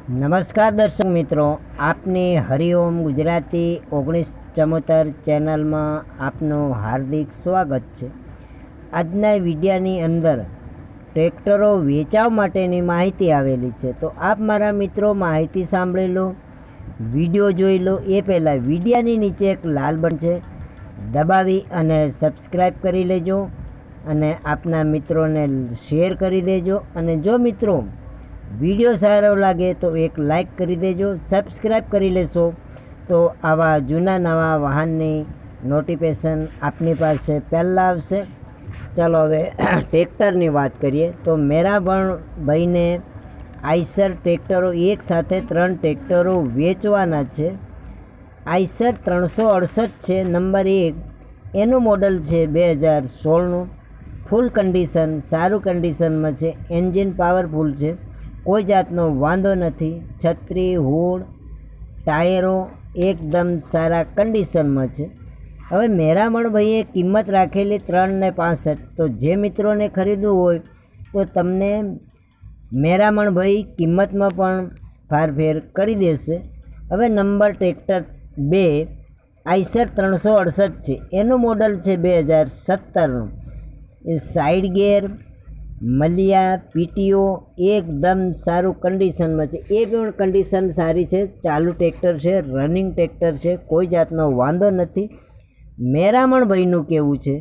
નમસ્કાર દર્શક મિત્રો, આપની હરિઓમ ગુજરાતી 1974 ચેનલમાં આપનું હાર્દિક સ્વાગત છે। આજના વિડીયોની અંદર ટ્રેક્ટરો વેચાવ માટેની માહિતી આવેલી છે, તો આપ મારા મિત્રો માહિતી સાંભળી લો, વિડીયો જોઈ લો। એ પહેલાં વિડીયોની નીચે એક લાલ બટન છે, દબાવી અને સબસ્ક્રાઈબ કરી લેજો અને આપના મિત્રોને શેર કરી દેજો। અને જો મિત્રો વિડીયો સારો લાગે તો એક લાઈક કરી દેજો, સબસ્ક્રાઈબ કરી લેશો તો આવા જૂના નવા વાહનની નોટિફિકેશન આપની પાસે પહેલાં આવશે। ચાલો હવે ટ્રેક્ટરની વાત કરીએ તો મેરા પણ ભાઈને આઈસર ટ્રેક્ટરો એક સાથે 3 ટ્રેક્ટરો વેચવાના છે। આઈસર 368 છે, નંબર 1, એનું મોડલ છે 2016નું। ફૂલ કન્ડિશન, સારું કન્ડિશનમાં છે, એન્જિન પાવરફુલ છે, કોઈ જાતનો વાંધો નથી। છત્રી, હુડ, ટાયરો એકદમ સારા કન્ડિશનમાં છે। હવે મેરામણ ભાઈએ કિંમત રાખેલી 3,65,। તો જે મિત્રોને ખરીદવું હોય તો તમને મેરામણ ભાઈ કિંમતમાં પણ ફારફેર કરી દેશે। હવે નંબર ટ્રેક્ટર 2 આઈસર 368 છે, એનું મોડલ છે 2017નું। એ સાઈડ ગેર, મલિયા, પીટીઓ એકદમ સારું કન્ડિશનમાં છે, એ પણ કન્ડિશન સારી છે, ચાલુ ટ્રેક્ટર છે, રનિંગ ટ્રેક્ટર છે, કોઈ જાતનો વાંધો નથી। મેરામણ ભાઈનું કહેવું છે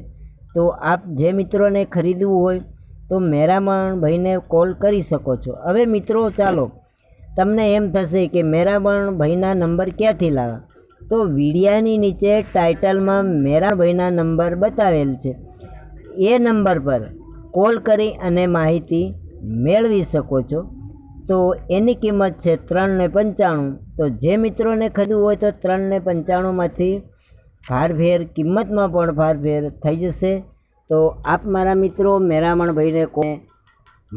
તો આપ જે મિત્રોને ખરીદવું હોય તો મેરામણ ભાઈને કોલ કરી શકો છો। હવે મિત્રો ચાલો, તમને એમ થશે કે મેરામણ ભાઈના નંબર ક્યાંથી લાવવા, તો વિડીયાની નીચે ટાઇટલમાં મેરામણ ભાઈના નંબર બતાવેલ છે, એ નંબર પર કોલ કરી અને માહિતી મેળવી શકો છો। તો એની કિંમત છે 3,95। તો જે મિત્રોને ખરીદવું હોય તો 3,95માંથી ફારફેર, કિંમતમાં પણ ફારફેર થઈ જશે। તો આપ મારા મિત્રો મેરામણ ભાઈને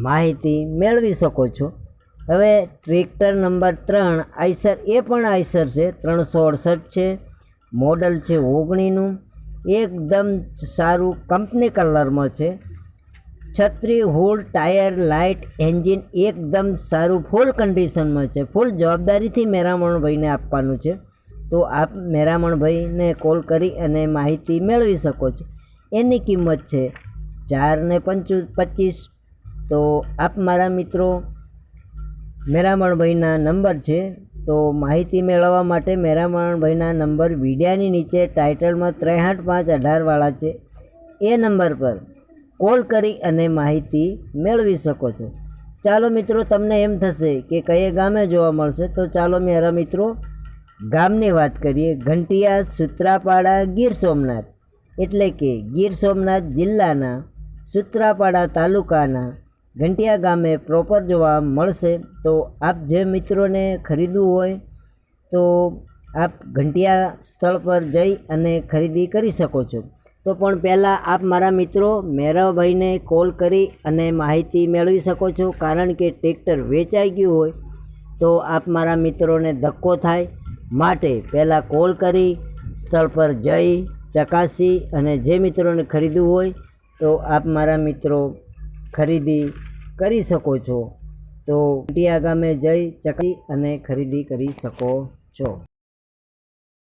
માહિતી મેળવી શકો છો। હવે ટ્રેક્ટર નંબર 3 આઈસર, એ પણ આઈસર છે, 368 છે, મોડલ છે 19નું, એકદમ સારું કંપની કલરમાં છે। છત્રી, હુડ, ટાયર, લાઇટ, એન્જિન એકદમ સારું ફૂલ કન્ડિશનમાં છે, ફૂલ જવાબદારીથી મેરામણ ભાઈને આપવાનું છે। તો આપ મેરામણ ભાઈને કોલ કરી અને માહિતી મેળવી શકો છો। એની કિંમત છે 4,25। તો આપ મારા મિત્રો મેરામણ ભાઈના નંબર છે, તો માહિતી મેળવવા માટે મેરામણ ભાઈના નંબર વિડીયાની નીચે ટાઇટલમાં 63,518 છે, એ નંબર પર કોલ કરી અને માહિતી મેળવી શકો છો। ચાલો મિત્રો, તમને એમ થશે કે કયે ગામે જોવા મળશે, તો ચાલો મારા મિત્રો ગામની વાત કરીએ। ઘંટિયા, સૂત્રાપાડા, ગીર સોમનાથ, એટલે કે ગીર સોમનાથ જિલ્લાના સૂત્રાપાડા તાલુકાના ઘંટિયા ગામે પ્રોપર જોવા મળશે। તો આપ જે મિત્રોને ખરીદવું હોય તો આપ ઘંટિયા સ્થળ પર જઈ અને ખરીદી કરી શકો છો। તો પણ પહેલાં આપ મારા મિત્રો મેરાભાઈને કોલ કરી અને માહિતી મેળવી શકો છો, કારણ કે ટ્રેક્ટર વેચાઈ ગયું હોય તો આપ મારા મિત્રોને ધક્કો થાય, માટે પહેલાં કોલ કરી સ્થળ પર જઈ ચકાસી અને જે મિત્રોને ખરીદવું હોય તો આપ મારા મિત્રો ખરીદી કરી શકો છો। તો ઘંટિયા ગામે જઈ ચકાસી અને ખરીદી કરી શકો છો।